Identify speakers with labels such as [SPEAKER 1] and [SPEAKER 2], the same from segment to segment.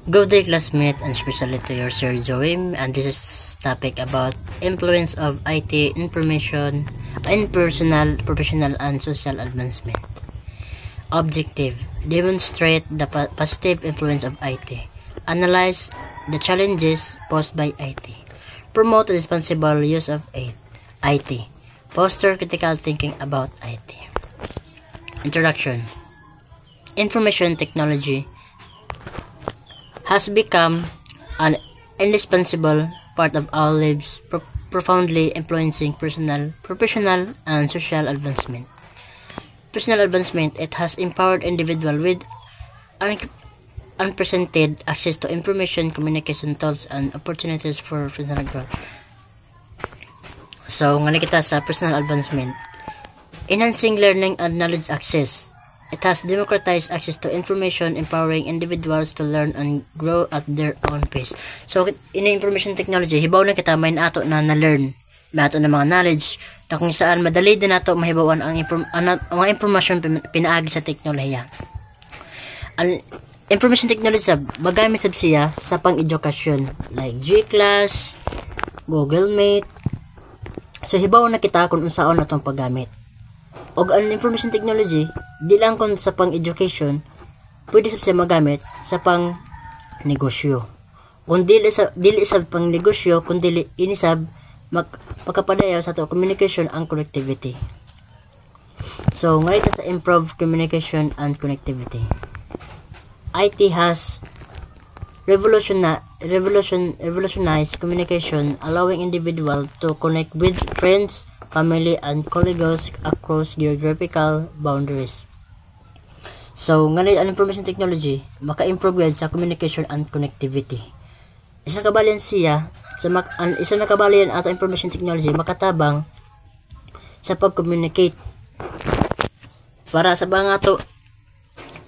[SPEAKER 1] Good day, classmate, and especially to your Sir Joim, and this is topic about influence of IT information in personal, professional, and social advancement. Objective: demonstrate the positive influence of IT. Analyze the challenges posed by IT. Promote responsible use of IT. Foster critical thinking about IT. Introduction. Information technology has become an indispensable part of our lives, profoundly influencing personal, professional, and social advancement. Personal advancement, it has empowered individuals with unprecedented access to information, communication tools, and opportunities for personal growth. So, ngali kita sa personal advancement. Enhancing learning and knowledge access. It has democratized access to information, empowering individuals to learn and grow at their own pace. So, in information technology, hibaw na kita may nato na na-learn. May ato na mga knowledge na kung saan madali din nato mahibawan ang mga informasyon pinaagi sa teknolohiya. Ang information technology magamit sab siya sa pang-edukasyon like G-Class, Google Meet. So, hibaw na kita kung unsaon natong paggamit. Og ang information technology, di lang kon sa pang-education, pwede siya magamit sa pang-negosyo. Kung dili sa pang-negosyo, kung dili inisab, makapadayaw sa to communication and connectivity. So, ngayon sa improve communication and connectivity. IT has revolutionized communication, allowing individuals to connect with friends, family, and colleagues across geographical boundaries. So, ngayon ang information technology, maka-improve yan sa communication and connectivity. Isa kabalian siya, isa na kabalian ato information technology, makatabang sa pag-communicate. Para sa mga to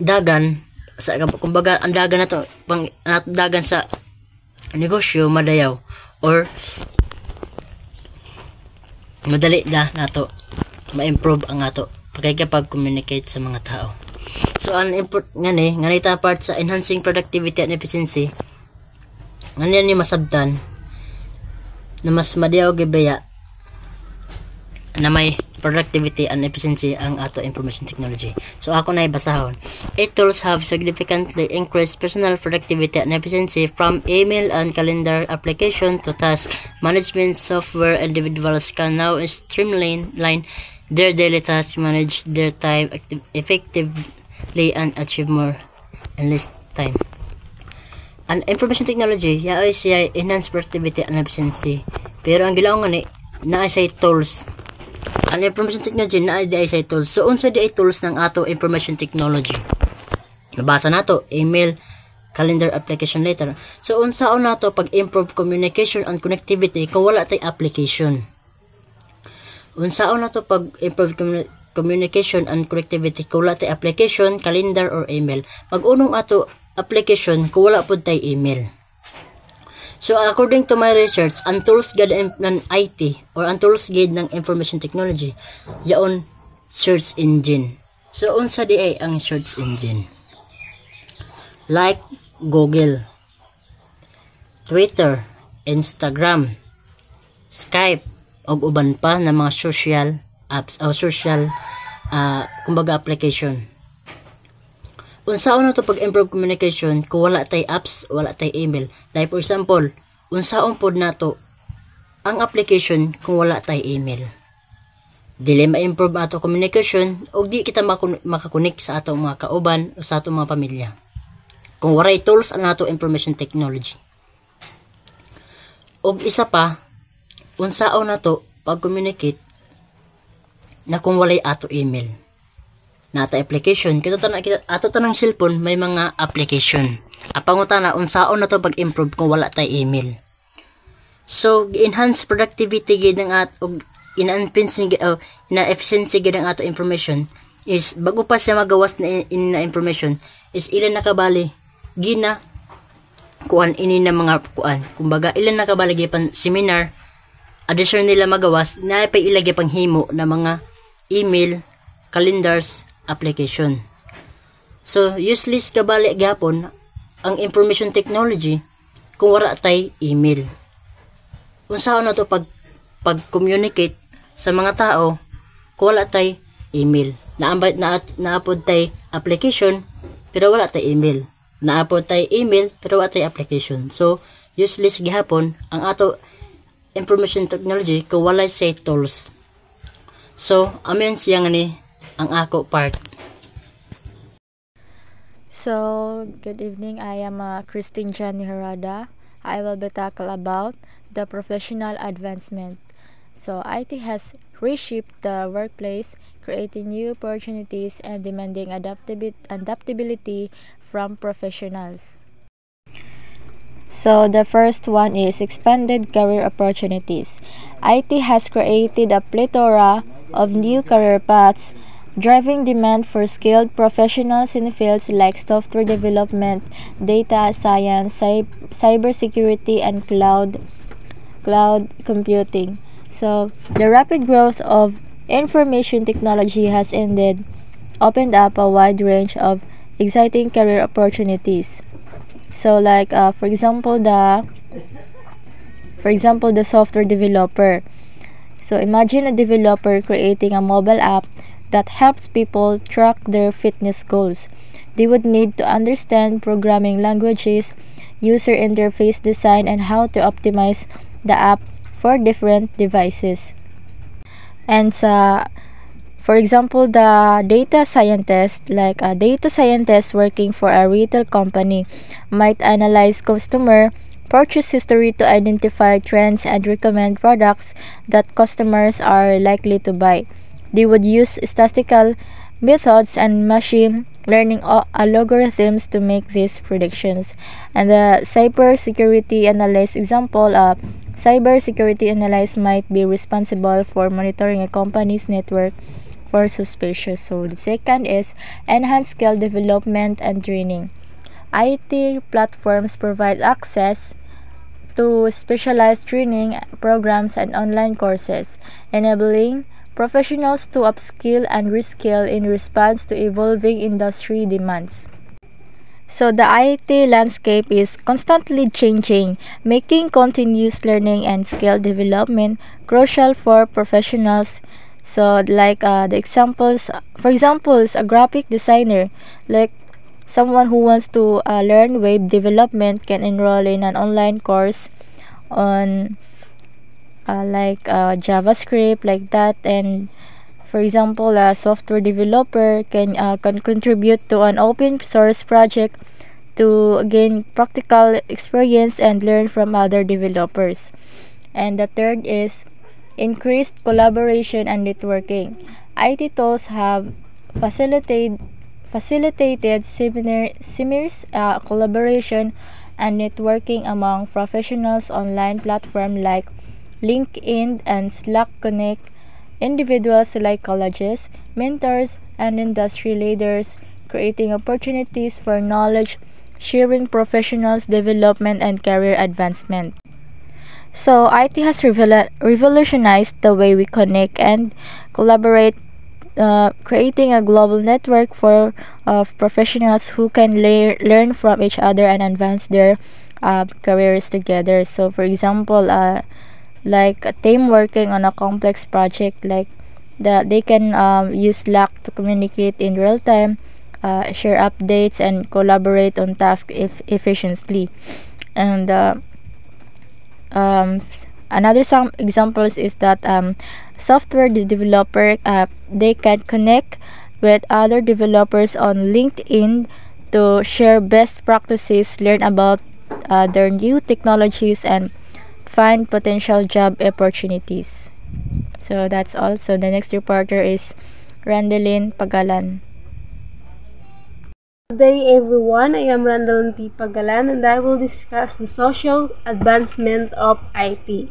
[SPEAKER 1] dagan, kumbaga, ang dagan na to, dagan sa negosyo, madayaw, or madali na nato ma-improve ang ato pagkikipag-communicate sa mga tao. So, ang nganita part sa enhancing productivity and efficiency, ngayon ni masabtan na mas madayaw gibaya na may productivity and efficiency ang ato information technology. So, ako na ibasahon. Tools have significantly increased personal productivity and efficiency, from email and calendar application to task management software. Individuals can now streamline their daily tasks, manage their time effectively, and achieve more in less time. An information technology, yaoy siya enhance productivity and efficiency. Pero ang gilaong na siya tools. Ang information technology na ay sa tools. So, unsa di ay tools ng ato information technology? Nabasa nato, email, calendar application later. So, unsaon nato pag-improve communication and connectivity kung wala tay application? Unsaon nato pag-improve communication and connectivity kung wala tay application, calendar, or email? Mag-unong ato application kung wala pud tay email. So, according to my research, ang tools guide ng IT or ang tools guide ng information technology, yaon search engine. So, unsa di ay ang search engine? Like Google, Twitter, Instagram, Skype, og uban pa na mga social apps o social kumbaga application. Unsaon na to pag-improve communication kung wala tay apps, wala tay email? Like for example, unsaon pod nato ang application kung wala tay email? Dili ma-improve ato communication og di kita makakonek sa ato mga kauban o sa ato mga pamilya kung waray tools ang ato information technology. Og isa pa, unsaon nato pag-communicate na kung walay ato email? Nata application, ato tanang cellphone may mga application. Apangutana, unsaon na to pag-improve kung wala tay email? So, enhance productivity gid ng ato, ina-efficiency gid ng ato information is bago pa siya magawas na information is ilan nakabali gina kuan ini na mga kuan. Kumbaga ilan nakabali gipan seminar addition nila magawas na pa ilagay pang himo na mga email, calendars, application. So, useless kabali gapon ang information technology kung wala tay email. Unsaon na to pag-communicate sa mga tao kung wala tay email. Naapod tay application pero wala tay email. Naapod tay email pero wala tay application. So useless gihapon ang ato information technology kung wala say tools. So amen siya nga ni ang ako part.
[SPEAKER 2] So, good evening. I am Christine Jenny Herada. I will be tackle about the professional advancement. So, IT has reshaped the workplace, creating new opportunities and demanding adaptability from professionals. So, the first one is expanded career opportunities. IT has created a plethora of new career paths, driving demand for skilled professionals in fields like software development, data science, cybersecurity, and cloud computing. So, the rapid growth of information technology has opened up a wide range of exciting career opportunities. So, like for example, the software developer. So, imagine a developer creating a mobile app that helps people track their fitness goals. They would need to understand programming languages, user interface design, and how to optimize the app for different devices. And for example, the data scientist, like a data scientist working for a retail company, might analyze customer purchase history to identify trends and recommend products that customers are likely to buy. They would use statistical methods and machine learning algorithms to make these predictions. And the cybersecurity analyst example, cybersecurity analyst might be responsible for monitoring a company's network for suspicious. So the second is enhanced skill development and training. IT platforms provide access to specialized training programs and online courses, enabling professionals to upskill and reskill in response to evolving industry demands. So the IT landscape is constantly changing, making continuous learning and skill development crucial for professionals. So like the examples, for example, is a graphic designer, like someone who wants to learn web development can enroll in an online course on JavaScript, like that. And for example, a software developer can contribute to an open source project to gain practical experience and learn from other developers. And the third is increased collaboration and networking. IT tools have facilitated seamless collaboration and networking among professionals. Online platforms like LinkedIn and Slack connect individuals, psychologists, mentors, and industry leaders, creating opportunities for knowledge sharing, professionals development, and career advancement. So IT has revolutionized the way we connect and collaborate, creating a global network of professionals who can learn from each other and advance their careers together. So for example, like a team working on a complex project, like they can use Slack to communicate in real time, share updates, and collaborate on tasks efficiently. And another some examples is that software developer, they can connect with other developers on LinkedIn to share best practices, learn about their new technologies, and find potential job opportunities. So that's all. So the next reporter is Randelin Pagalan.
[SPEAKER 3] Good day everyone, I am Randelin T. Pagalan and I will discuss the social advancement of IT.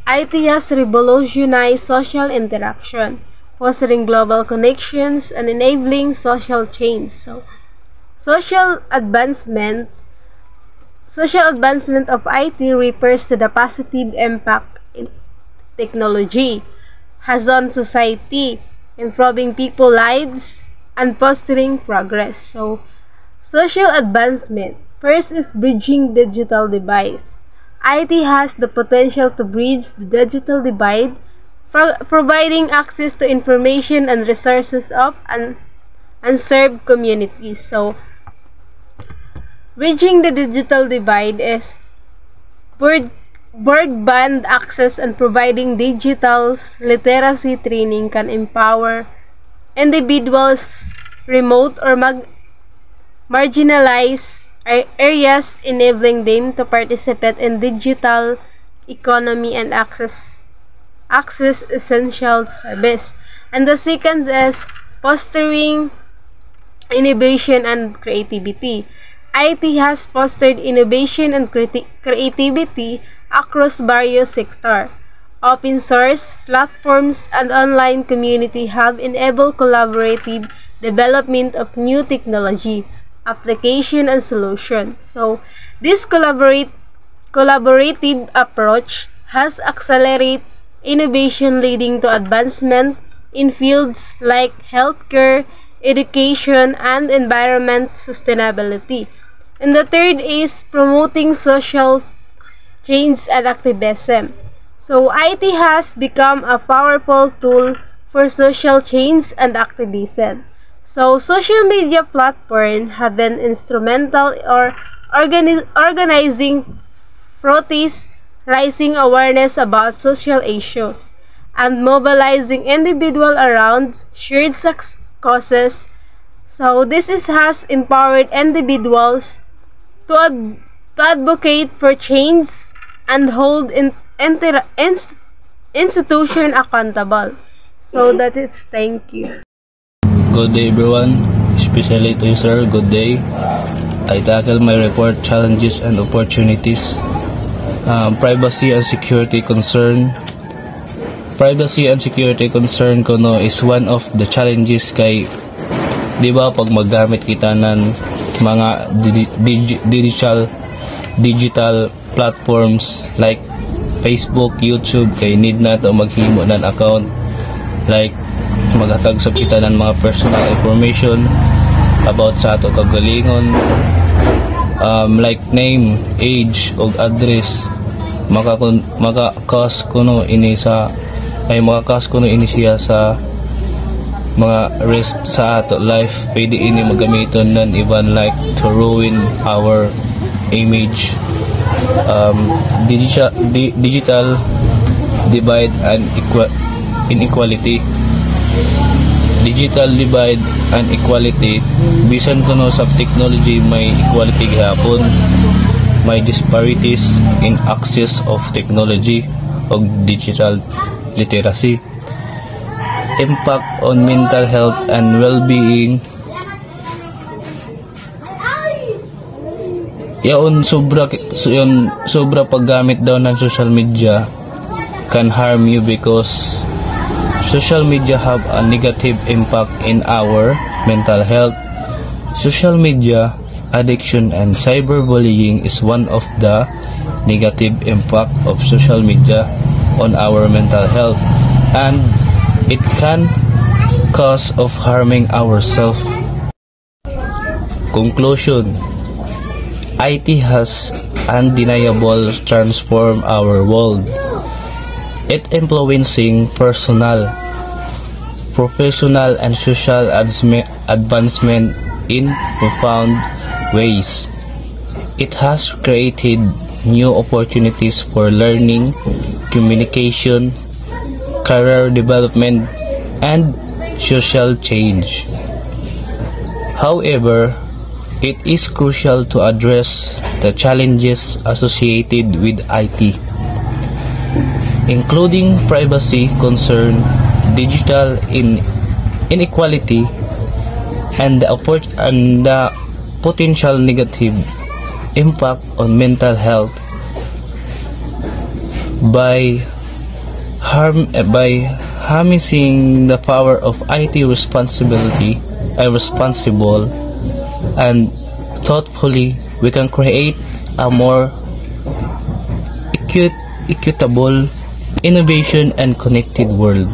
[SPEAKER 3] IT has revolutionized social interaction, fostering global connections and enabling social change. So, social advancement of IT refers to the positive impact technology has on society, improving people's lives and fostering progress. So, social advancement First is bridging digital divide. IT has the potential to bridge the digital divide, providing access to information and resources of unserved communities. So, bridging the digital divide is broadband access and providing digital literacy training can empower individuals remote or marginalized areas, enabling them to participate in digital economy and access essential service. And the second is fostering innovation and creativity. IT has fostered innovation and creativity across various sectors. Open source platforms and online community have enabled collaborative development of new technology, application, and solution. So, this collaborative approach has accelerated innovation, leading to advancement in fields like healthcare, education, and environment sustainability. And the third is promoting social change and activism. So, IT has become a powerful tool for social change and activism. So, social media platforms have been instrumental or organizing protests, raising awareness about social issues, and mobilizing individuals around shared causes. So, this has empowered individuals to advocate for change and hold institution accountable. So that's it. Thank you.
[SPEAKER 4] Good day everyone, especially to you sir, good day. I tackle my report challenges and opportunities. Privacy and security concern. Privacy and security concern ko no is one of the challenges kay di ba pag maggamit kita ng mga digital platforms like Facebook, YouTube kay need na to maghimo ng account like maghatag sa kita ng mga personal information about sa ato kagalingon, like name, age o address. Maka-cause kuno ini siya sa mga risk sa ato life. Pwede ini magamiton nan even like to ruin our image. Digital divide and inequality. Digital divide and equality, bisan kuno sa technology may equality gihapon, may disparities in access of technology o digital literacy. Impact on mental health and well-being. Sobra paggamit daw ng social media can harm you because social media have a negative impact in our mental health. Social media addiction and cyberbullying is one of the negative impact of social media on our mental health, and it can cause of harming ourselves. Conclusion: IT has undeniable transformed our world. It influencing personal, professional, and social advancement in profound ways. It has created new opportunities for learning, communication, career development, and social change. However, it is crucial to address the challenges associated with IT, including privacy concern, digital inequality, and the potential negative impact on mental health by harnessing the power of IT responsible and thoughtfully. We can create a more equitable, innovation, and connected world.